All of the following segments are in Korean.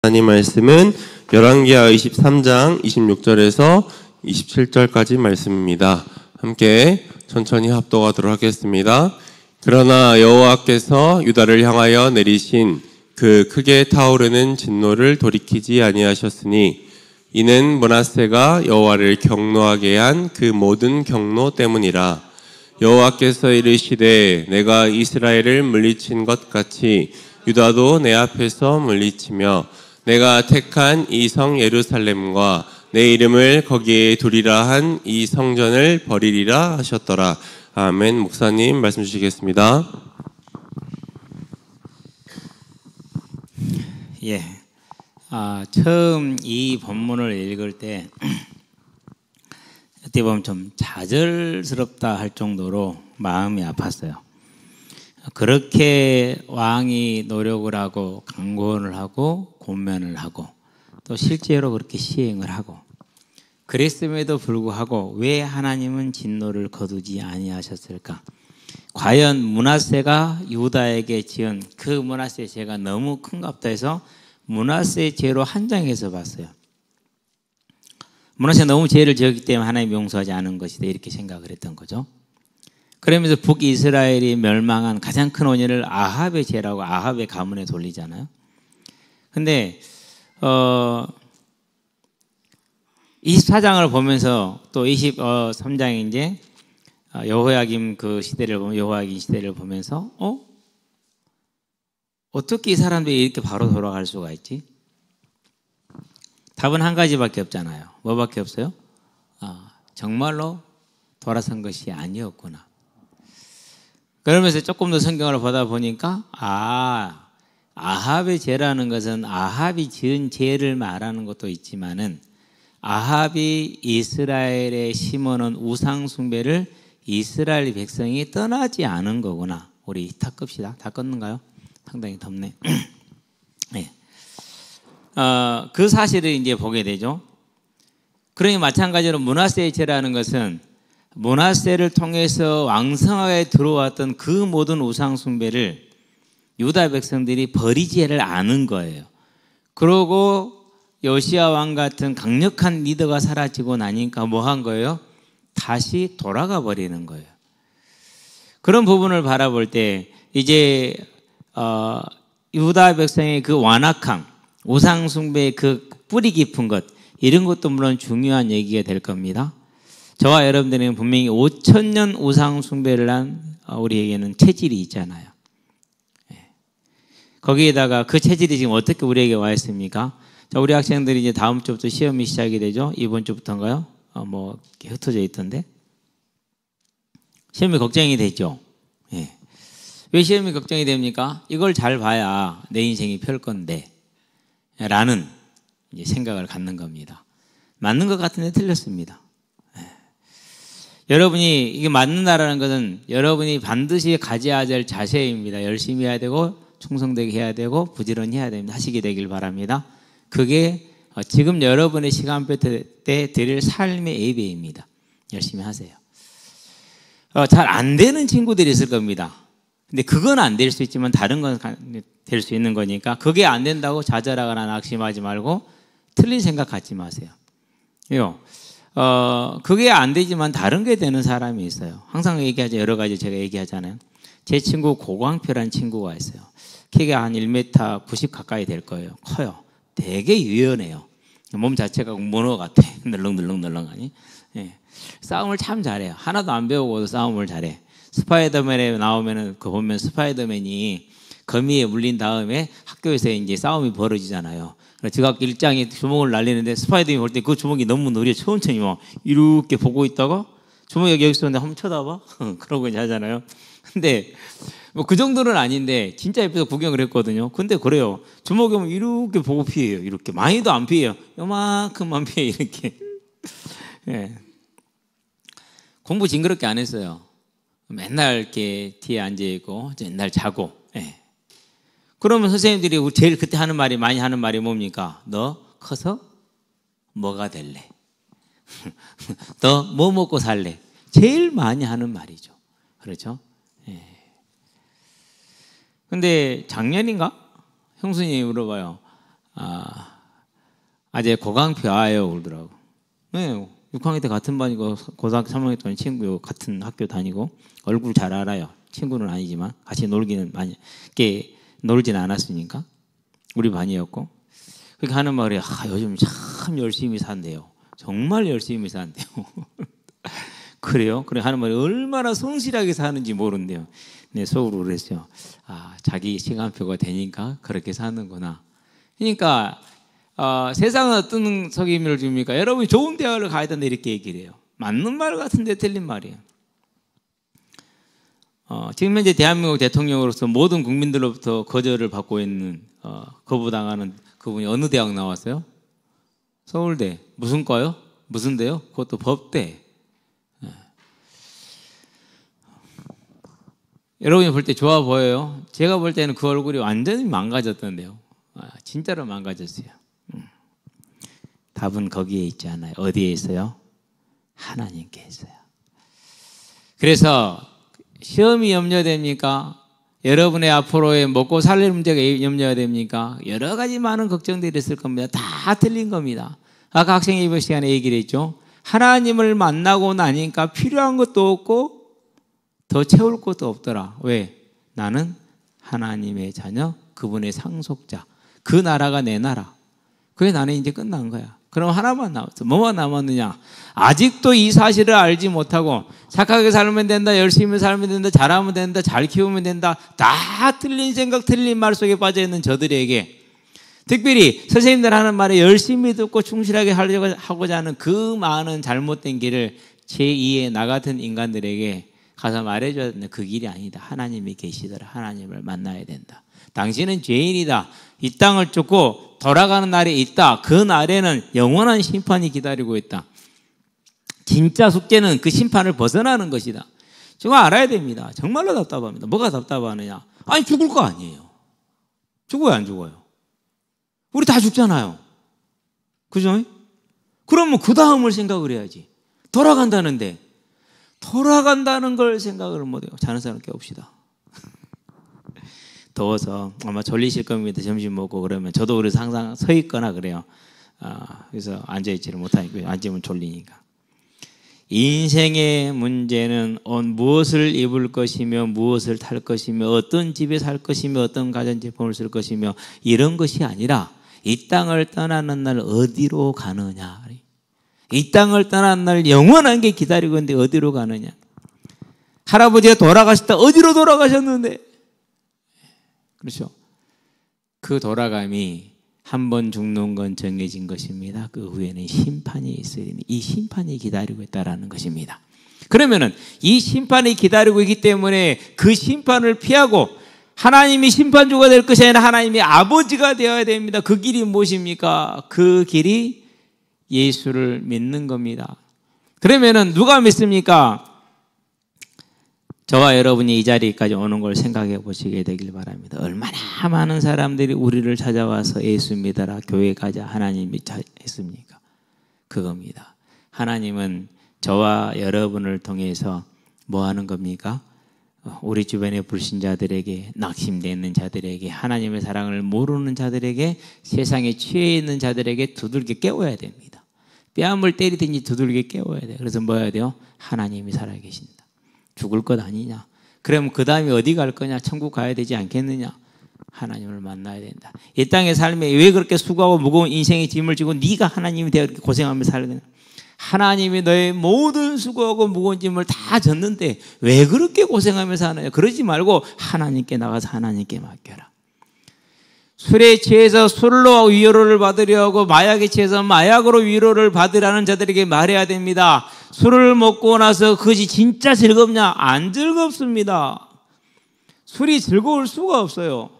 하나님 말씀은 열왕기하 23장 26절에서 27절까지 말씀입니다. 함께 천천히 합독하도록 하겠습니다. 그러나 여호와께서 유다를 향하여 내리신 그 크게 타오르는 진노를 돌이키지 아니하셨으니 이는 므낫세가 여호와를 경노하게 한 그 모든 경노 때문이라. 여호와께서 이르시되 내가 이스라엘을 물리친 것 같이 유다도 내 앞에서 물리치며 내가 택한 이 성 예루살렘과 내 이름을 거기에 두리라 한 이 성전을 버리리라 하셨더라. 아멘. 목사님 말씀 주시겠습니다. 예. 처음 이 본문을 읽을 때 어떻게 보면 좀 좌절스럽다 할 정도로 마음이 아팠어요. 그렇게 왕이 노력을 하고 강권을 하고 권면을 하고 또 실제로 그렇게 시행을 하고 그랬음에도 불구하고 왜 하나님은 진노를 거두지 아니하셨을까? 과연 므낫세가 유다에게 지은 그 므낫세 죄가 너무 큰갑다 해서 므낫세 죄로 한정해서 봤어요. 므낫세가 너무 죄를 지었기 때문에 하나님이 용서하지 않은 것이다 이렇게 생각을 했던 거죠. 그러면서 북이스라엘이 멸망한 가장 큰 원인을 아합의 죄라고 아합의 가문에 돌리잖아요. 근데 24장을 보면서 또 23장에 이제 여호야김 그 시대를 보면 여호야김 시대를 보면서 어떻게 이 사람들이 이렇게 바로 돌아갈 수가 있지? 답은 한 가지밖에 없잖아요. 뭐밖에 없어요? 정말로 돌아선 것이 아니었구나. 그러면서 조금 더 성경을 보다 보니까 아합의 죄라는 것은 아합이 지은 죄를 말하는 것도 있지만은 아합이 이스라엘에 심어놓은 우상 숭배를 이스라엘 백성이 떠나지 않은 거구나. 우리 다 끕시다. 다 껐는가요? 상당히 덥네. 네. 그 사실을 이제 보게 되죠. 그러니 마찬가지로 므낫세의 죄라는 것은 므낫세를 통해서 왕성하게 들어왔던 그 모든 우상 숭배를 유다 백성들이 버리지를 않은 거예요. 그러고 요시야 왕 같은 강력한 리더가 사라지고 나니까 뭐 한 거예요? 다시 돌아가 버리는 거예요. 그런 부분을 바라볼 때 이제 유다 백성의 그 완악함, 우상 숭배의 그 뿌리 깊은 것 이런 것도 물론 중요한 얘기가 될 겁니다. 저와 여러분들은 분명히 5,000년 우상 숭배를 한 우리에게는 체질이 있잖아요. 거기에다가 그 체질이 지금 어떻게 우리에게 와 있습니까? 자, 우리 학생들이 이제 다음 주부터 시험이 시작이 되죠. 이번 주부터인가요? 뭐 흩어져 있던데. 시험이 걱정이 되죠. 예. 왜 시험이 걱정이 됩니까? 이걸 잘 봐야 내 인생이 펼 건데 라는 이제 생각을 갖는 겁니다. 맞는 것 같은데 틀렸습니다. 여러분이 이게 맞는다라는 것은 여러분이 반드시 가져야 될 자세입니다. 열심히 해야 되고 충성되게 해야 되고 부지런히 해야 됩니다. 하시게 되길 바랍니다. 그게 지금 여러분의 시간표 때 드릴 삶의 예배입니다. 열심히 하세요. 잘 안 되는 친구들이 있을 겁니다. 근데 그건 안 될 수 있지만 다른 건 될 수 있는 거니까 그게 안 된다고 좌절하거나 낙심하지 말고 틀린 생각 갖지 마세요. 그게 안 되지만 다른 게 되는 사람이 있어요. 항상 얘기하죠. 여러 가지 제가 얘기하잖아요. 제 친구 고광표라는 친구가 있어요. 키가 한 1m 90 가까이 될 거예요. 커요. 되게 유연해요. 몸 자체가 문어 같아. 늘렁늘렁늘렁하니. 예. 싸움을 참 잘해요. 하나도 안 배우고도 싸움을 잘해. 스파이더맨에 나오면은 그 보면 스파이더맨이 거미에 물린 다음에 학교에서 이제 싸움이 벌어지잖아요. 지각 1장에 주먹을 날리는데 스파이더맨이 볼 때 그 주먹이 너무 느려 천천히 막 이렇게 보고 있다가 주먹이 여기 있었는데 한번 쳐다봐? 그러고 이제 하잖아요. 근데 뭐 그 정도는 아닌데 진짜 옆에서 구경을 했거든요. 근데 그래요. 주먹이 오면 이렇게 보고 피해요. 이렇게 많이도 안 피해요. 요만큼만 피해 이렇게. 예. 공부 징그럽게 안 했어요. 맨날 이렇게 뒤에 앉아 있고 맨날 자고. 예. 그러면 선생님들이 제일 그때 하는 말이 많이 하는 말이 뭡니까? 너 커서 뭐가 될래? 너 뭐 먹고 살래? 제일 많이 하는 말이죠. 그렇죠? 예. 근데 작년인가? 형수님이 물어봐요. 아재 고강표 아예요 울더라고. 네, 6학년 때 같은 반이고 고등학교 3학년 동안 친구 같은 학교 다니고 얼굴 잘 알아요. 친구는 아니지만 같이 놀기는 많이 이렇게 놀진 않았으니까 우리 반이었고 그렇게 하는 말이 요즘 참 열심히 산대요. 정말 열심히 산대요. 그래요? 그래 하는 말이 얼마나 성실하게 사는지 모른대요. 내 속으로 그랬어요. 자기 시간표가 되니까 그렇게 사는구나. 그러니까 세상은 어떤 속임을 줍니까? 여러분이 좋은 대학을 가야 된다 이렇게 얘기를 해요. 맞는 말 같은데 틀린 말이에요. 지금 현재 대한민국 대통령으로서 모든 국민들로부터 거절을 받고 있는 거부당하는 그분이 어느 대학 나왔어요? 서울대. 무슨 과요? 무슨 대요? 그것도 법대. 여러분이 볼 때 좋아 보여요? 제가 볼 때는 그 얼굴이 완전히 망가졌던데요. 진짜로 망가졌어요. 답은 거기에 있지 않아요. 어디에 있어요? 하나님께 있어요. 그래서 시험이 염려됩니까? 여러분의 앞으로의 먹고 살 문제가 염려가 됩니까? 여러 가지 많은 걱정들이 있을 겁니다. 다 틀린 겁니다. 아까 학생 예배 시간에 얘기를 했죠. 하나님을 만나고 나니까 필요한 것도 없고 더 채울 것도 없더라. 왜? 나는 하나님의 자녀, 그분의 상속자. 그 나라가 내 나라. 그게 나는 이제 끝난 거야. 그럼 하나만 남았어. 뭐만 남았느냐? 아직도 이 사실을 알지 못하고 착하게 살면 된다, 열심히 살면 된다, 잘하면 된다, 잘 키우면 된다. 다 틀린 생각, 틀린 말 속에 빠져있는 저들에게 특별히 선생님들 하는 말에 열심히 듣고 충실하게 하고자 하는 그 많은 잘못된 길을 제2의 나 같은 인간들에게 가서 말해줘야 된다. 그 길이 아니다. 하나님이 계시더라. 하나님을 만나야 된다. 당신은 죄인이다. 이 땅을 쫓고 돌아가는 날이 있다. 그 날에는 영원한 심판이 기다리고 있다. 진짜 숙제는 그 심판을 벗어나는 것이다. 정말 알아야 됩니다. 정말로 답답합니다. 뭐가 답답하느냐? 아니 죽을 거 아니에요. 죽어요 안 죽어요? 우리 다 죽잖아요. 그죠? 그러면 그 다음을 생각을 해야지. 돌아간다는데 돌아간다는 걸 생각을 못해요. 자는 사람 깨웁시다. 더워서 아마 졸리실 겁니다. 점심 먹고 그러면 저도 그래서 항상 서 있거나 그래요. 그래서 앉아있지를 못하니까 앉으면 졸리니까. 인생의 문제는 무엇을 입을 것이며 무엇을 탈 것이며 어떤 집에 살 것이며 어떤 가전제품을 쓸 것이며 이런 것이 아니라 이 땅을 떠나는 날 어디로 가느냐. 이 땅을 떠난 날 영원한 게 기다리고 있는데 어디로 가느냐. 할아버지가 돌아가셨다. 어디로 돌아가셨는데. 그렇죠. 그 돌아감이 한 번 죽는 건 정해진 것입니다. 그 후에는 심판이 있으니 이 심판이 기다리고 있다는 것입니다. 그러면은 이 심판이 기다리고 있기 때문에 그 심판을 피하고 하나님이 심판주가 될 것이 아니라 하나님이 아버지가 되어야 됩니다. 그 길이 무엇입니까? 그 길이 예수를 믿는 겁니다. 그러면은 누가 믿습니까? 저와 여러분이 이 자리까지 오는 걸 생각해 보시게 되길 바랍니다. 얼마나 많은 사람들이 우리를 찾아와서 예수 믿어라, 교회 가자, 하나님 믿자 했습니까? 그겁니다. 하나님은 저와 여러분을 통해서 뭐 하는 겁니까? 우리 주변의 불신자들에게, 낙심되어 있는 자들에게, 하나님의 사랑을 모르는 자들에게, 세상에 취해 있는 자들에게 두들겨 깨워야 됩니다. 뺨을 때리든지 두들겨 깨워야 돼요. 그래서 뭐 해야 돼요? 하나님이 살아계신다. 죽을 것 아니냐? 그럼 그 다음에 어디 갈 거냐? 천국 가야 되지 않겠느냐? 하나님을 만나야 된다. 이 땅의 삶에 왜 그렇게 수고하고 무거운 인생의 짐을 지고 네가 하나님이 되어 이렇게 고생하며 살아야 되냐? 하나님이 너의 모든 수고하고 무거운 짐을 다 졌는데 왜 그렇게 고생하며 사느냐? 그러지 말고 하나님께 나가서 하나님께 맡겨라. 술에 취해서 술로 위로를 받으려 하고 마약에 취해서 마약으로 위로를 받으라는 자들에게 말해야 됩니다. 술을 먹고 나서 그것이 진짜 즐겁냐? 안 즐겁습니다. 술이 즐거울 수가 없어요.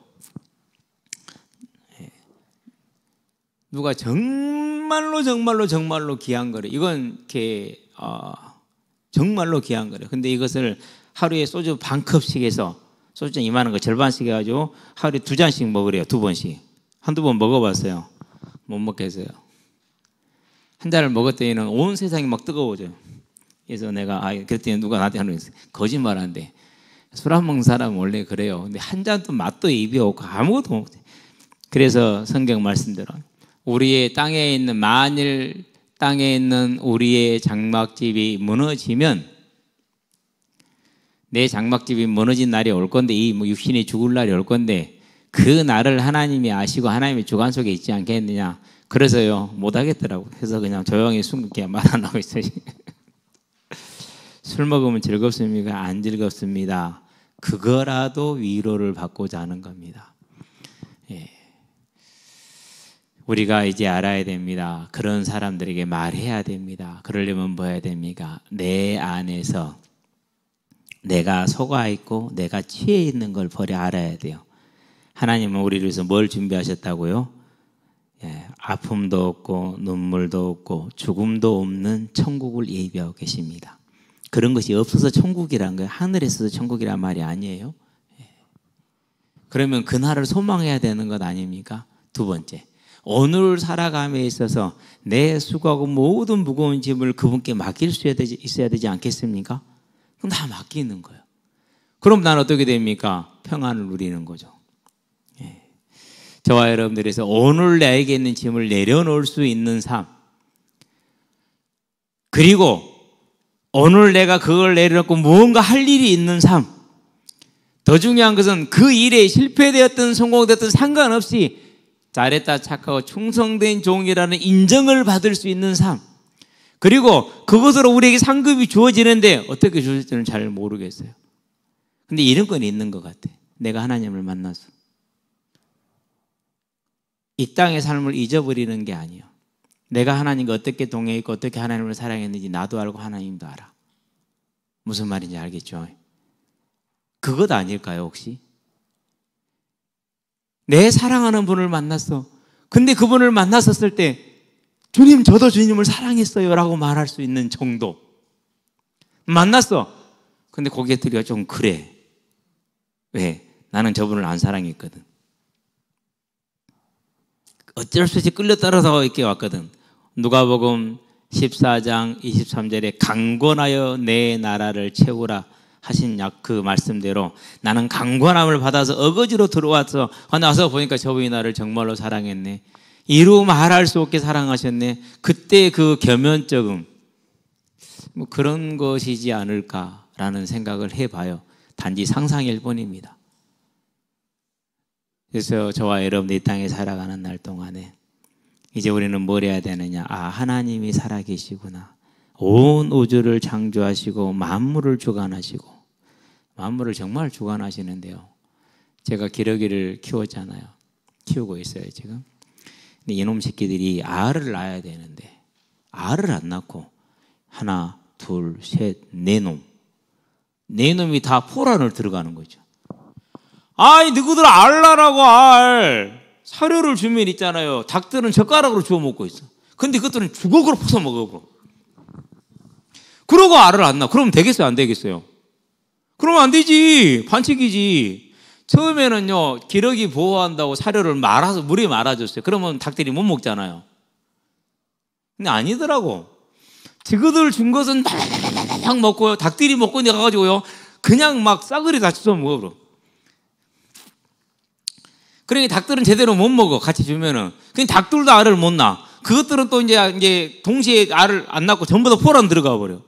누가 정말로 귀한 거래. 이건 이렇게 정말로 귀한 거래. 근데 이것을 하루에 소주 반 컵씩 해서 소주잔 이만한 거 절반씩 해가지고 하루에 2잔씩 먹으래요. 2번씩. 한두 번 먹어봤어요. 못 먹겠어요. 한 잔을 먹었더니는 온 세상이 막 뜨거워져요. 그래서 내가 그랬더니 누가 나한테 하는 거예요. 거짓말하는데 술 안 먹는 사람은 원래 그래요. 근데 한 잔도 맛도 입에 없고 아무것도 없어요. 그래서 성경 말씀대로 우리의 땅에 있는, 만일 땅에 있는 우리의 장막집이 무너지면, 내 장막집이 무너진 날이 올 건데, 이 육신이 죽을 날이 올 건데, 그 날을 하나님이 아시고 하나님의 주관 속에 있지 않겠느냐. 그래서요, 못하겠더라고. 그래서 그냥 조용히 숨게 말 안 하고 있어요. 술 먹으면 즐겁습니까? 안 즐겁습니다. 그거라도 위로를 받고자 하는 겁니다. 예. 우리가 이제 알아야 됩니다. 그런 사람들에게 말해야 됩니다. 그러려면 뭐 해야 됩니까? 내 안에서 내가 속아 있고 내가 취해 있는 걸 버려 알아야 돼요. 하나님은 우리를 위해서 뭘 준비하셨다고요? 예, 아픔도 없고 눈물도 없고 죽음도 없는 천국을 예비하고 계십니다. 그런 것이 없어서 천국이란 거예요. 하늘에서도 천국이란 말이 아니에요. 예. 그러면 그날을 소망해야 되는 것 아닙니까? 두 번째, 오늘 살아감에 있어서 내 수고하고 모든 무거운 짐을 그분께 맡길 수 있어야 되지 않겠습니까? 그럼 다 맡기는 거예요. 그럼 난 어떻게 됩니까? 평안을 누리는 거죠. 예. 저와 여러분들에서 오늘 나에게 있는 짐을 내려놓을 수 있는 삶, 그리고 오늘 내가 그걸 내려놓고 무언가 할 일이 있는 삶, 더 중요한 것은 그 일에 실패되었든 성공되었든 상관없이 잘했다 착하고 충성된 종이라는 인정을 받을 수 있는 삶, 그리고 그것으로 우리에게 상급이 주어지는데 어떻게 주어질지는 잘 모르겠어요. 근데 이런 건 있는 것 같아. 내가 하나님을 만나서 이 땅의 삶을 잊어버리는 게 아니에요. 내가 하나님과 어떻게 동행했고 어떻게 하나님을 사랑했는지 나도 알고 하나님도 알아. 무슨 말인지 알겠죠? 그것 아닐까요 혹시? 내 사랑하는 분을 만났어. 근데 그분을 만났었을 때 주님, 저도 주님을 사랑했어요 라고 말할 수 있는 정도. 만났어. 근데 고개 들이가 좀 그래. 왜? 나는 저분을 안 사랑했거든. 어쩔 수 없이 끌려 따라서 이렇게 왔거든. 누가복음 14장 23절에 강권하여 내 나라를 채우라 하신 그 말씀대로 나는 강권함을 받아서 어거지로 들어와서 나서 보니까 저분이 나를 정말로 사랑했네. 이루 말할 수 없게 사랑하셨네. 그때 그 겸연쩍음, 뭐 그런 것이지 않을까라는 생각을 해봐요. 단지 상상일 뿐입니다. 그래서 저와 여러분 이 땅에 살아가는 날 동안에 이제 우리는 뭘 해야 되느냐? 아, 하나님이 살아계시구나. 온 우주를 창조하시고 만물을 주관하시고, 만물을 정말 주관하시는데요. 제가 기러기를 키웠잖아요. 키우고 있어요 지금. 근데 이놈 새끼들이 알을 낳아야 되는데 알을 안 낳고 하나, 둘, 셋, 네 놈이 다 포란을 들어가는 거죠. 아이, 너희들 알 낳으라고 알. 사료를 주면 있잖아요. 닭들은 젓가락으로 주워 먹고 있어. 근데 그것들은 주걱으로 퍼서 먹어. 그러고 알을 안 낳아. 그러면 되겠어요? 안 되겠어요? 그러면 안 되지. 반칙이지. 처음에는요, 기러기 보호한다고 사료를 말아서 물에 말아줬어요. 그러면 닭들이 못 먹잖아요. 근데 아니더라고. 저거들 준 것은 막 먹고요. 닭들이 먹고 내가가지고요. 그냥 막 싸그리 다 주워 먹어. 그러니까 닭들은 제대로 못 먹어. 같이 주면은. 그냥 닭들도 알을 못 낳아. 그것들은 또 이제 동시에 알을 안 낳고 전부 다 포란 들어가 버려.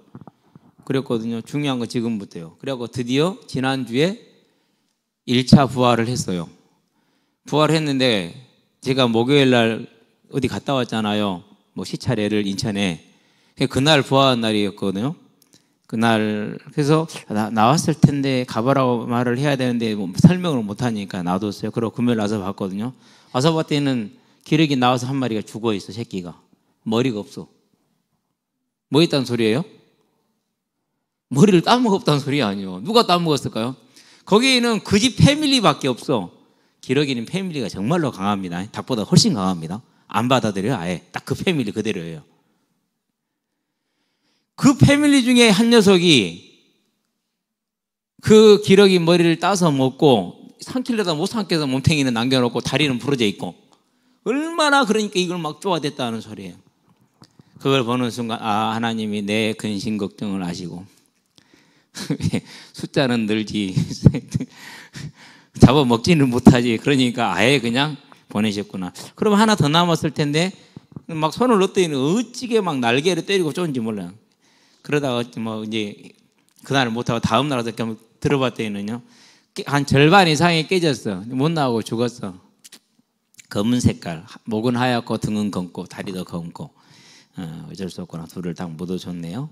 그랬거든요. 중요한 건 지금부터요. 그래갖고 드디어 지난주에 1차 부활을 했어요. 부활을 했는데 제가 목요일 날 어디 갔다 왔잖아요. 뭐 시차례를 인천에. 그날 부활한 날이었거든요. 그날 그래서 나왔을 텐데 가보라고 말을 해야 되는데 뭐 설명을 못하니까 놔뒀어요. 그리고 금요일 와서 봤거든요. 와서 봤더니 기러기 나와서 한 마리가 죽어있어. 새끼가. 머리가 없어. 뭐 있다는 소리예요? 머리를 따먹었다는 소리 아니에요. 누가 따먹었을까요? 거기에는 그 집 패밀리밖에 없어. 기러기는 패밀리가 정말로 강합니다. 닭보다 훨씬 강합니다. 안 받아들여요. 아예 딱 그 패밀리 그대로예요. 그 패밀리 중에 한 녀석이 그 기러기 머리를 따서 먹고 삼키려다 못 삼켜서 몸탱이는 남겨놓고 다리는 부러져 있고, 얼마나 그러니까 이걸 막 쪼아댔다는 소리예요. 그걸 보는 순간 아, 하나님이 내 근심 걱정을 아시고 숫자는 늘지 잡아먹지는 못하지. 그러니까 아예 그냥 보내셨구나. 그럼 하나 더 남았을 텐데 막 손을 넣더니 어찌게 막 날개를 때리고 쫓은지 몰라요. 그러다가 뭐 이제 그날 못하고 다음 날 어떻게 들어봤더니는요, 한 절반 이상이 깨졌어. 못 나오고 죽었어. 검은 색깔, 목은 하얗고 등은 검고 다리도 검고. 어쩔 수 없구나. 둘을 다 묻어줬네요.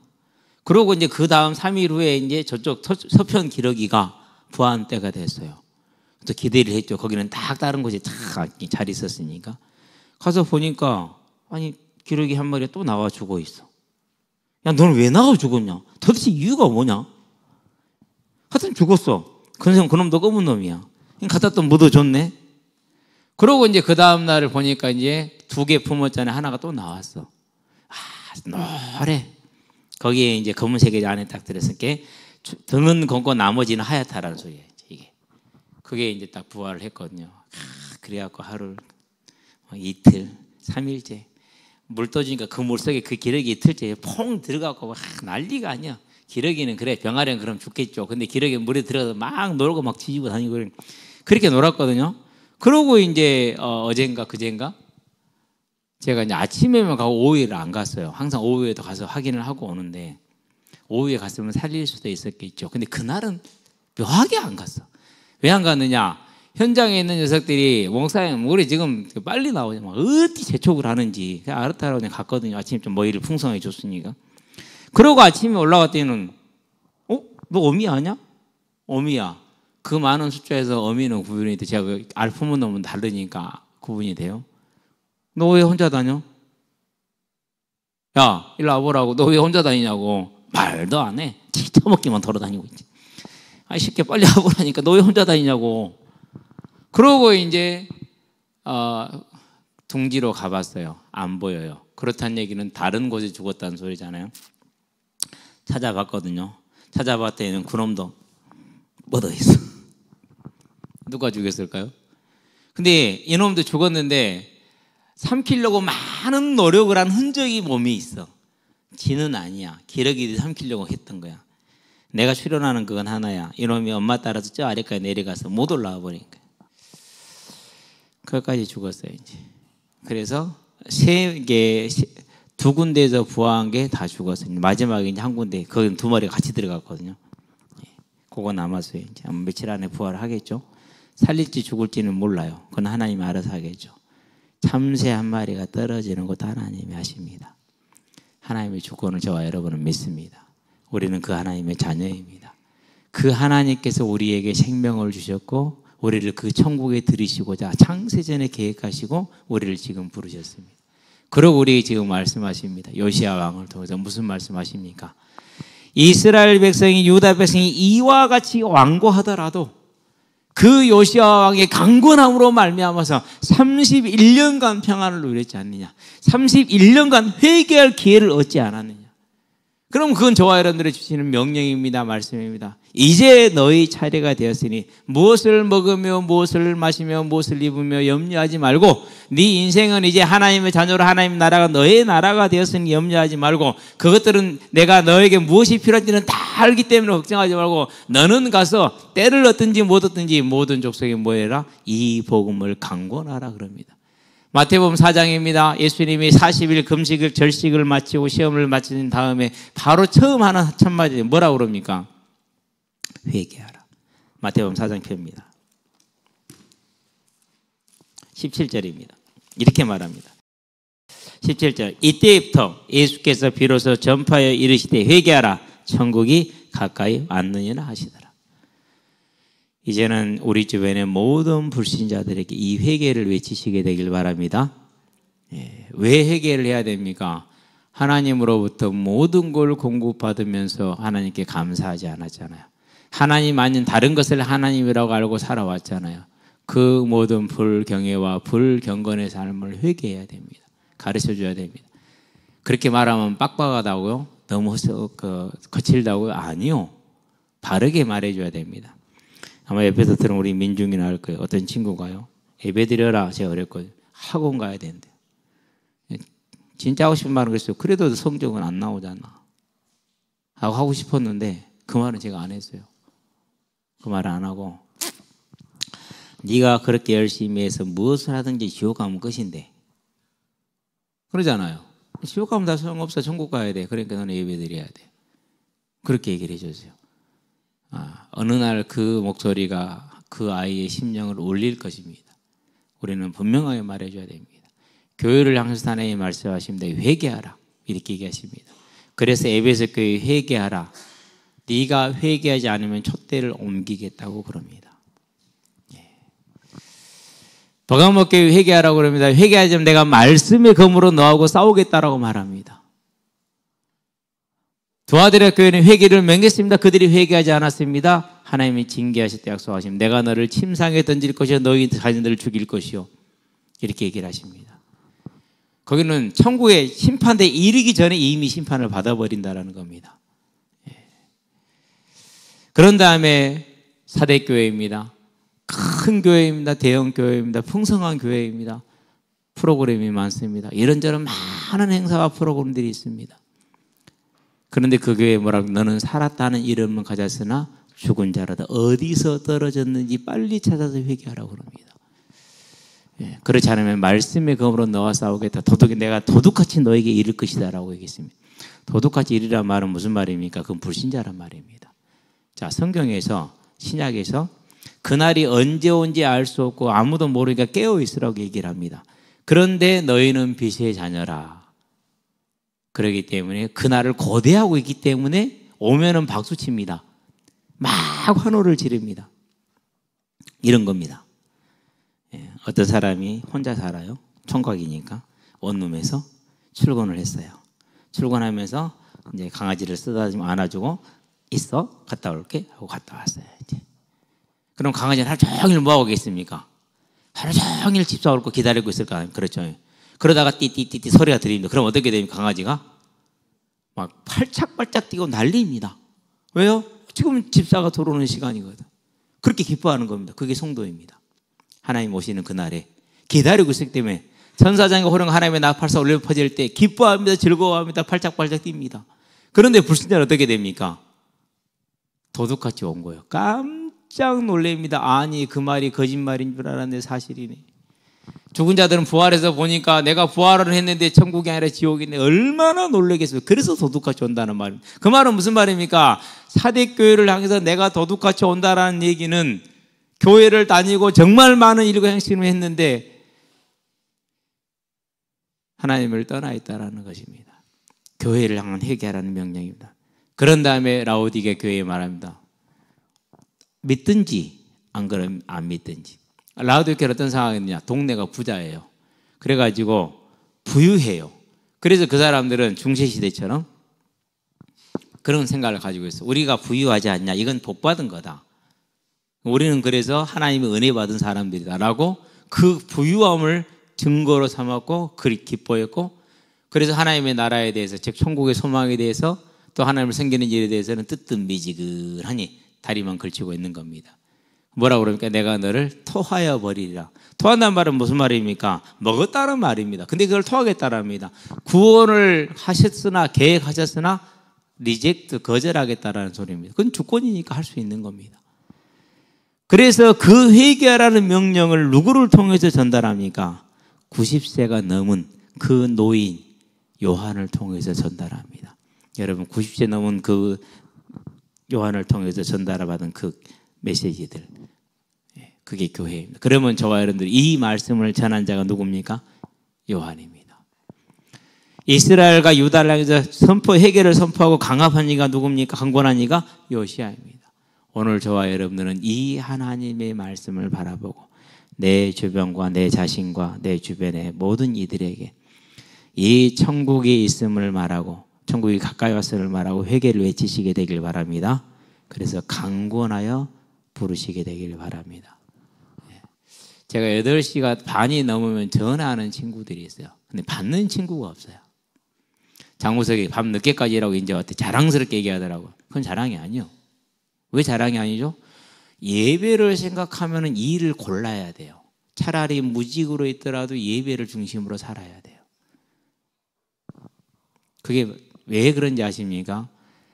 그러고 이제 그 다음 3일 후에 이제 저쪽 서편 기러기가 부활 때가 됐어요. 또 기대를 했죠. 거기는 딱 다른 곳에 잘 있었으니까. 가서 보니까 아니 기러기 한 마리 또 나와 죽어 있어. 야, 너는 왜 나와 죽었냐? 도대체 이유가 뭐냐? 하여튼 죽었어. 그놈도 검은 놈이야. 갖다 또 묻어줬네. 그러고 이제 그 다음 날을 보니까 이제 2개 품었잖아요. 하나가 또 나왔어. 노래. 거기에 이제 검은색이 안에 딱 들었으니까 등은 검고 나머지는 하얗다라는 소리예요. 이게. 그게 이제 딱 부활을 했거든요. 그래갖고 하루, 이틀, 3일째. 물 떠주니까 그 물속에 그 기러기 이틀째 퐁 들어가고 난리가 아니야. 기러기는 그래, 병아리는 그럼 죽겠죠. 근데 기러기 물에 들어가서 막 놀고 막 뒤지고 다니고 그렇게 놀았거든요. 그러고 이제 어젠가 그젠가 제가 이제 아침에만 가고 오후에를 안 갔어요. 항상 오후에도 가서 확인을 하고 오는데 오후에 갔으면 살릴 수도 있었겠죠. 근데 그날은 묘하게 안 갔어. 왜 안 갔느냐? 현장에 있는 녀석들이 목사님 우리 지금 빨리 나오냐 막 어디 재촉을 하는지 알았다라고 그냥 갔거든요. 아침에 좀 머리를 풍성하게 줬으니까. 그러고 아침에 올라갔더니는 너 어미 아냐? 어미야. 그 많은 숫자에서 어미는 구분이 돼. 제가 알품은 너무 다르니까 구분이 돼요. 너 왜 혼자 다녀? 야, 일로 와보라고. 너 왜 혼자 다니냐고. 말도 안 해. 처먹기만 돌아다니고 있지. 쉽게 빨리 와보라니까 너 왜 혼자 다니냐고. 그러고 이제 둥지로 가봤어요. 안 보여요. 그렇다는 얘기는 다른 곳에 죽었다는 소리잖아요. 찾아봤거든요. 찾아봤더니 그놈도 뻗어있어. 누가 죽였을까요? 근데 이놈도 죽었는데 삼키려고 많은 노력을 한 흔적이 몸에 있어. 지는 아니야. 기러기들이 삼키려고 했던 거야. 내가 출연하는 그건 하나야. 이놈이 엄마 따라서 저 아래까지 내려가서 못 올라와 버리니까. 거기까지 죽었어요 이제. 그래서 2군데에서 부화한 게 다 죽었어요. 마지막에 이제 한 군데, 거기는 2마리가 같이 들어갔거든요. 그거 남았어요. 이제 아마 며칠 안에 부활을 하겠죠. 살릴지 죽을지는 몰라요. 그건 하나님이 알아서 하겠죠. 참새 한 마리가 떨어지는 것도 하나님이 하십니다. 하나님의 주권을 저와 여러분은 믿습니다. 우리는 그 하나님의 자녀입니다. 그 하나님께서 우리에게 생명을 주셨고 우리를 그 천국에 들이시고자 창세전에 계획하시고 우리를 지금 부르셨습니다. 그러고 우리에게 지금 말씀하십니다. 요시야 왕을 통해서 무슨 말씀하십니까? 이스라엘 백성이, 유다 백성이 이와 같이 완고하더라도 그 요시야 왕의 강건함으로 말미암아서 31년간 평안을 누렸지 않느냐. 31년간 회개할 기회를 얻지 않았느냐. 그럼 그건 저와 여러분들이 주시는 명령입니다. 말씀입니다. 이제 너희 차례가 되었으니 무엇을 먹으며 무엇을 마시며 무엇을 입으며 염려하지 말고 네 인생은 이제 하나님의 자녀로 하나님 나라가 너의 나라가 되었으니 염려하지 말고 그것들은 내가 너에게 무엇이 필요한지는 다 알기 때문에 걱정하지 말고 너는 가서 때를 얻든지 못 얻든지 모든 족속에 모여라. 이 복음을 강권하라 그럽니다. 마태복음 4장입니다. 예수님이 40일 금식을 절식을 마치고 시험을 마친 다음에 바로 처음 하는 첫마디 뭐라고 그럽니까? 회개하라. 마태복음 4장 표입니다. 17절입니다. 이렇게 말합니다. 17절 이때부터 예수께서 비로소 전파하여 이르시되 회개하라 천국이 가까이 왔느니라 하시더라. 이제는 우리 주변의 모든 불신자들에게 이 회개를 외치시게 되길 바랍니다. 왜 회개를 해야 됩니까? 하나님으로부터 모든 걸 공급받으면서 하나님께 감사하지 않았잖아요. 하나님 아닌 다른 것을 하나님이라고 알고 살아왔잖아요. 그 모든 불경외와 불경건의 삶을 회개해야 됩니다. 가르쳐줘야 됩니다. 그렇게 말하면 빡빡하다고요? 너무 거칠다고요? 아니요. 바르게 말해줘야 됩니다. 아마 옆에서 들은 우리 민중이나 할 거예요. 어떤 친구가요. 예배드려라. 제가 그랬거든요. 학원 가야 되는데. 진짜 하고 싶은 말은 그랬어요. 그래도 성적은 안 나오잖아. 하고 싶었는데 그 말은 제가 안 했어요. 그 말을 안 하고 네가 그렇게 열심히 해서 무엇을 하든지 지옥 가면 끝인데. 그러잖아요. 지옥 가면 다 소용없어. 천국 가야 돼. 그러니까 너는 예배 드려야 돼. 그렇게 얘기를 해줬어요. 어느 날 그 목소리가 그 아이의 심령을 울릴 것입니다. 우리는 분명하게 말해줘야 됩니다. 교회를 향해서 하나님이 말씀하십니다. 회개하라. 이렇게 얘기하십니다. 그래서 에베소 교회 회개하라. 네가 회개하지 않으면 촛대를 옮기겠다고 그럽니다. 버가모 교회 회개하라고 그럽니다. 회개하지 않으면 내가 말씀의 검으로 너하고 싸우겠다라고 말합니다. 두아드라 교회는 회개를 명했습니다. 그들이 회개하지 않았습니다. 하나님이 징계하실 때 약속하십니다. 내가 너를 침상에 던질 것이요 너희 자신들을 죽일 것이요. 이렇게 얘기를 하십니다. 거기는 천국의 심판대에 이르기 전에 이미 심판을 받아버린다는 겁니다. 그런 다음에 사대교회입니다. 큰 교회입니다. 대형 교회입니다. 풍성한 교회입니다. 프로그램이 많습니다. 이런저런 많은 행사와 프로그램들이 있습니다. 그런데 그 교회에 뭐라고 너는 살았다는 이름은 가졌으나 죽은 자라다. 어디서 떨어졌는지 빨리 찾아서 회개하라고 그럽니다. 그렇지 않으면 말씀의 검으로 너와 싸우겠다. 내가 도둑같이 너에게 이를 것이다 라고 얘기했습니다. 도둑같이 이르란 말은 무슨 말입니까? 그건 불신자란 말입니다. 자, 성경에서 신약에서 그날이 언제 온지 알 수 없고 아무도 모르니까 깨어있으라고 얘기를 합니다. 그런데 너희는 빛의 자녀라. 그렇기 때문에 그날을 고대하고 있기 때문에 오면은 박수칩니다. 막 환호를 지릅니다. 이런 겁니다. 어떤 사람이 혼자 살아요. 총각이니까 원룸에서 출근을 했어요. 출근하면서 이제 강아지를 쓰다듬어 안아주고 있어 갔다 올게 하고 갔다 왔어요. 이제. 그럼 강아지는 하루 종일 뭐 하고 계십니까? 하루 종일 집사올 거 기다리고 있을까? 그렇죠. 그러다가 띠띠띠띠 소리가 들립니다. 그럼 어떻게 됩니까? 강아지가 막 팔짝팔짝 뛰고 난리입니다. 왜요? 지금 집사가 들어오는 시간이거든. 그렇게 기뻐하는 겁니다. 그게 성도입니다. 하나님 오시는 그날에 기다리고 있기 때문에 천사장과 호령 하나님의 나팔사 울려 퍼질 때 기뻐합니다. 즐거워합니다. 팔짝팔짝 뜁니다. 그런데 불신자는 어떻게 됩니까? 도둑같이 온 거예요. 깜짝 놀랍니다. 아니 그 말이 거짓말인 줄 알았는데 사실이네. 죽은 자들은 부활해서 보니까 내가 부활을 했는데 천국이 아니라 지옥이네. 얼마나 놀라겠어요. 그래서 도둑같이 온다는 말입니다. 그 말은 무슨 말입니까? 사대교회를 향해서 내가 도둑같이 온다라는 얘기는 교회를 다니고 정말 많은 일과 행실을 했는데 하나님을 떠나 있다라는 것입니다. 교회를 향한 회개하라는 명령입니다. 그런 다음에 라오디게 교회에 말합니다. 믿든지 안 그러면 안 믿든지. 라오디게는 어떤 상황이냐? 동네가 부자예요. 그래가지고 부유해요. 그래서 그 사람들은 중세시대처럼 그런 생각을 가지고 있어요. 우리가 부유하지 않냐? 이건 복 받은 거다. 우리는 그래서 하나님의 은혜 받은 사람들이다라고 그 부유함을 증거로 삼았고 그리 기뻐했고 그래서 하나님의 나라에 대해서 즉 천국의 소망에 대해서 또 하나님을 섬기는 일에 대해서는 뜨뜻미지근하니 다리만 걸치고 있는 겁니다. 뭐라고 그러니까 내가 너를 토하여 버리리라. 토한다는 말은 무슨 말입니까? 먹었다는 말입니다. 근데 그걸 토하겠다는 말입니다. 구원을 하셨으나 계획하셨으나 리젝트 거절하겠다라는 소리입니다. 그건 주권이니까 할 수 있는 겁니다. 그래서 그 회개하라는 명령을 누구를 통해서 전달합니까? 90세가 넘은 그 노인 요한을 통해서 전달합니다. 여러분 90세 넘은 그 요한을 통해서 전달받은 그 메시지들 그게 교회입니다. 그러면 저와 여러분들이 이 말씀을 전한 자가 누굽니까? 요한입니다. 이스라엘과 유다를 향해서 회개를 선포하고 강압한 이가 누굽니까? 강권한 이가 요시아입니다. 오늘 저와 여러분들은 이 하나님의 말씀을 바라보고 내 주변과 내 자신과 내 주변의 모든 이들에게 이 천국이 있음을 말하고 천국이 가까이 왔음을 말하고 회개를 외치시게 되길 바랍니다. 그래서 강권하여 부르시게 되길 바랍니다. 제가 8시가 반이 넘으면 전화하는 친구들이 있어요. 근데 받는 친구가 없어요. 장우석이 밤 늦게까지 일하고 이제 왔대. 자랑스럽게 얘기하더라고요. 그건 자랑이 아니요. 왜 자랑이 아니죠? 예배를 생각하면 일을 골라야 돼요. 차라리 무직으로 있더라도 예배를 중심으로 살아야 돼요. 그게 왜 그런지 아십니까?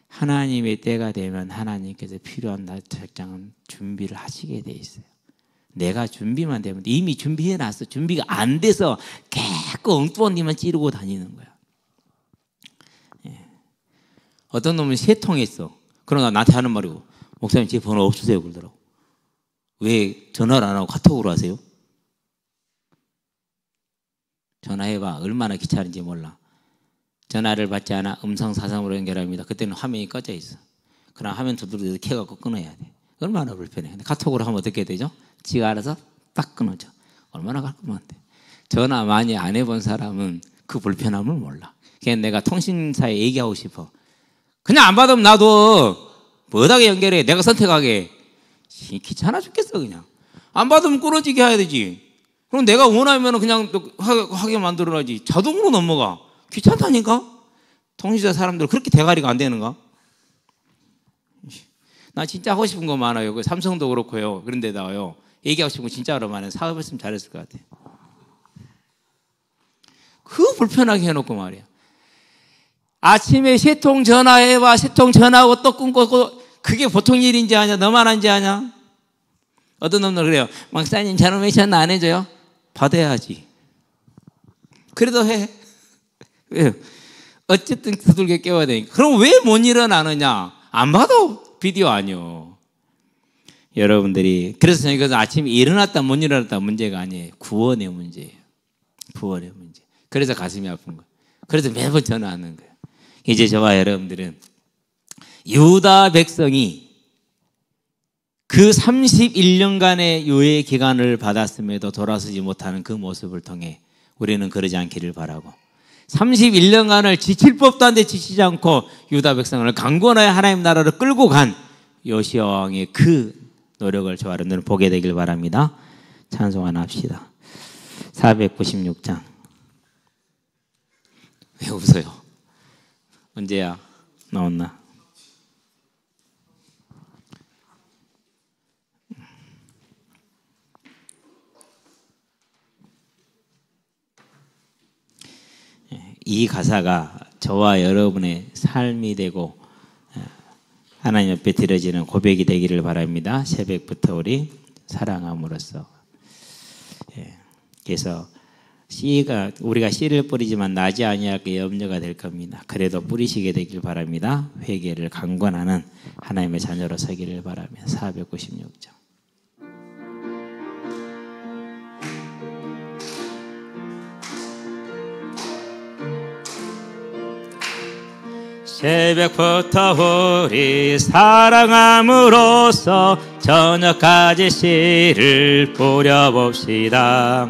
하나님의 때가 되면 하나님께서 필요한 적당한 준비를 하시게 돼 있어요. 내가 준비만 되면 돼. 이미 준비해놨어. 준비가 안 돼서 계속 엉뚱한 데만 찌르고 다니는 거야. 예. 어떤 놈은 3통 했어. 그러나 나한테 하는 말이고, 목사님 제 번호 없으세요 그러더라고. 왜 전화를 안 하고 카톡으로 하세요? 전화해봐. 얼마나 귀찮은지 몰라. 전화를 받지 않아 음성사상으로 연결합니다. 그때는 화면이 꺼져 있어. 그럼 화면 두드러져서 켜갖고 끊어야 돼. 얼마나 불편해. 근데 카톡으로 하면 어떻게 되죠? 지가 알아서 딱 끊어져. 얼마나 깔끔한데. 전화 많이 안 해본 사람은 그 불편함을 몰라. 그냥 내가 통신사에 얘기하고 싶어. 그냥 안 받으면 나도 뭐하게 연결해. 내가 선택하게. 귀찮아 죽겠어 그냥. 안 받으면 끊어지게 해야 되지. 그럼 내가 원하면 그냥 하게 만들어야지. 자동으로 넘어가. 귀찮다니까? 통신사 사람들 그렇게 대가리가 안 되는가? 나 진짜 하고 싶은 거 많아요. 삼성도 그렇고요. 그런데다가요. 얘기하고 싶은 거 진짜로 많아요. 사업했으면 잘했을 것 같아요. 그 불편하게 해놓고 말이야. 아침에 3통 전화해봐. 3통 전화하고 또 끊고 그게 보통 일인지 아냐? 너만 한지 아냐? 어떤 놈들 그래요. 목사님 전화메이션 안 해줘요? 받아야지. 그래도 해. 왜요? 어쨌든 두들겨 깨워야 되니까. 그럼 왜 못 일어나느냐? 안 봐도 비디오 아니요. 여러분들이 그래서 이것은 아침에 일어났다 못 일어났다 문제가 아니에요. 구원의 문제예요. 구원의 문제. 그래서 가슴이 아픈 거예요. 그래서 매번 전화하는 거예요. 이제 저와 여러분들은 유다 백성이 그 31년간의 유예 기간을 받았음에도 돌아서지 못하는 그 모습을 통해 우리는 그러지 않기를 바라고 31년간을 지칠 법도 한데 지치지 않고 유다 백성을 강권하여 하나님 나라를 끌고 간 요시야 왕의 그 노력을 저와 여러분들은 보게 되길 바랍니다. 찬송 하나 합시다. 496장. 왜 웃어요? 언제야 나왔나? 이 가사가 저와 여러분의 삶이 되고 하나님 옆에 드려지는 고백이 되기를 바랍니다. 새벽부터 우리 사랑함으로써. 그래서 우리가 씨를 뿌리지만 나지 아니하게 염려가 될 겁니다. 그래도 뿌리시게 되길 바랍니다. 회개를 강권하는 하나님의 자녀로 서기를 바라며 496장. 새벽부터 우리 사랑함으로써 저녁까지 씨를 뿌려봅시다.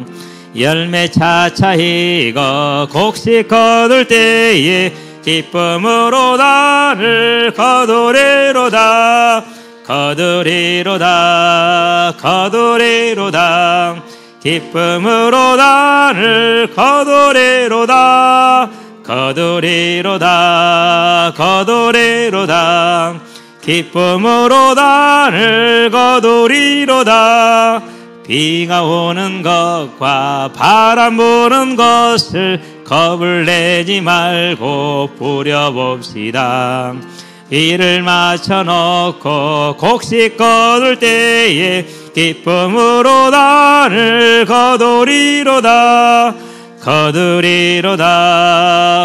열매 차차히 익어 곡식 거둘 때에 기쁨으로 나를 거두리로다. 거두리로다. 거두리로다. 기쁨으로 나를 거두리로다. 거두리로다. 거두리로다. 기쁨으로 나를 거두리로다. 비가 오는 것과 바람 부는 것을 겁을 내지 말고 뿌려봅시다. 이를 맞춰놓고 곡식 거둘 때에 기쁨으로 나를 거두리로다. 거두리로다.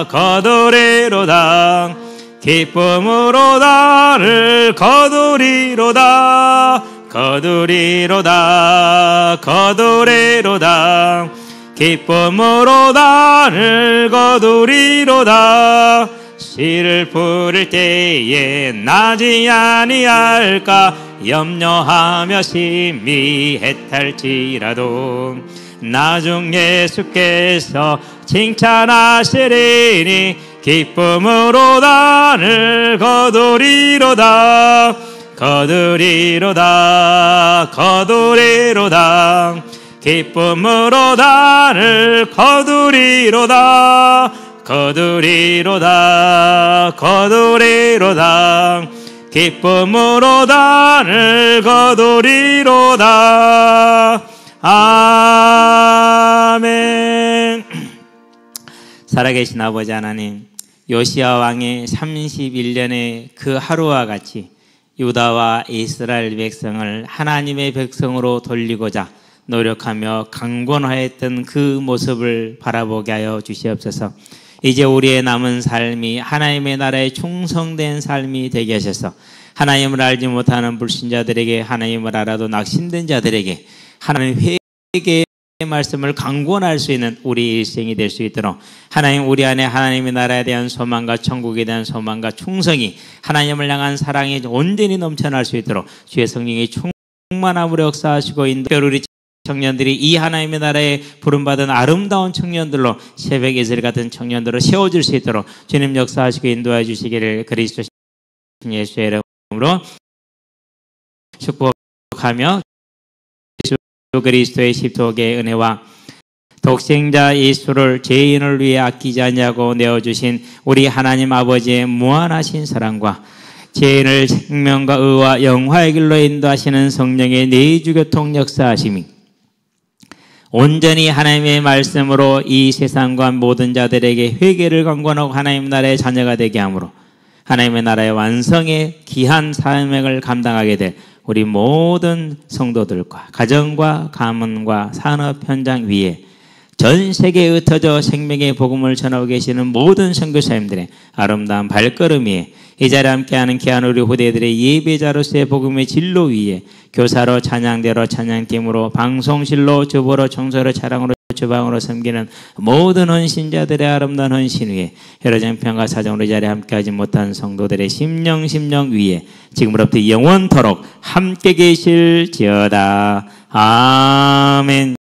거두리로다. 기쁨으로 나를 거두리로다. 거두리로다. 거두리로다. 기쁨으로 나를 거두리로다. 씨를 뿌릴 때에 나지 아니할까 염려하며 심히 애탈지라도 나중 예수께서 칭찬하시리니 기쁨으로 나를 거두리로다. 거두리로다. 거두리로다. 기쁨으로 나를 거두리로다. 거두리로다. 거두리로다. 기쁨으로 나를 거두리로다. 아멘. 살아계신 아버지 하나님, 요시야 왕의 31년의 그 하루와 같이 유다와 이스라엘 백성을 하나님의 백성으로 돌리고자 노력하며 강권하였던 그 모습을 바라보게 하여 주시옵소서. 이제 우리의 남은 삶이 하나님의 나라에 충성된 삶이 되게 하셔서 하나님을 알지 못하는 불신자들에게, 하나님을 알아도 낙심된 자들에게 하나님 회개의 말씀을 강권할 수 있는 우리 일생이 될 수 있도록 하나님, 우리 안에 하나님의 나라에 대한 소망과 천국에 대한 소망과 충성이, 하나님을 향한 사랑이 온전히 넘쳐날 수 있도록 주의 성령이 충만함으로 역사하시고 인도할 우리 청년들이 이 하나님의 나라에 부름받은 아름다운 청년들로, 새벽 예슬 같은 청년들로 세워질 수 있도록 주님 역사하시고 인도해 주시기를 그리스도 예수의 이름으로 축복하며, 예수 그리스도의 십자가의 은혜와 독생자 예수를 죄인을 위해 아끼지 않냐고 내어주신 우리 하나님 아버지의 무한하신 사랑과 죄인을 생명과 의와 영화의 길로 인도하시는 성령의 내주교통 역사하심이 온전히 하나님의 말씀으로 이 세상과 모든 자들에게 회개를 강권하고 하나님 나라의 자녀가 되게 하므로 하나님의 나라의 완성의 귀한 사명을 감당하게 될 우리 모든 성도들과 가정과 가문과 산업 현장 위에 전 세계에 흩어져 생명의 복음을 전하고 계시는 모든 선교사님들의 아름다운 발걸음 위에, 이 자리에 함께하는 귀한 우리 후대들의 예배자로서의 복음의 진로 위에 교사로, 찬양대로, 찬양팀으로, 방송실로, 주보로, 청소로, 차량으로, 주방으로 섬기는 모든 헌신자들의 아름다운 헌신 위에, 여러 정평과 사정으로 이 자리에 함께하지 못한 성도들의 심령 위에 지금으로부터 영원토록 함께 계실지어다. 아멘.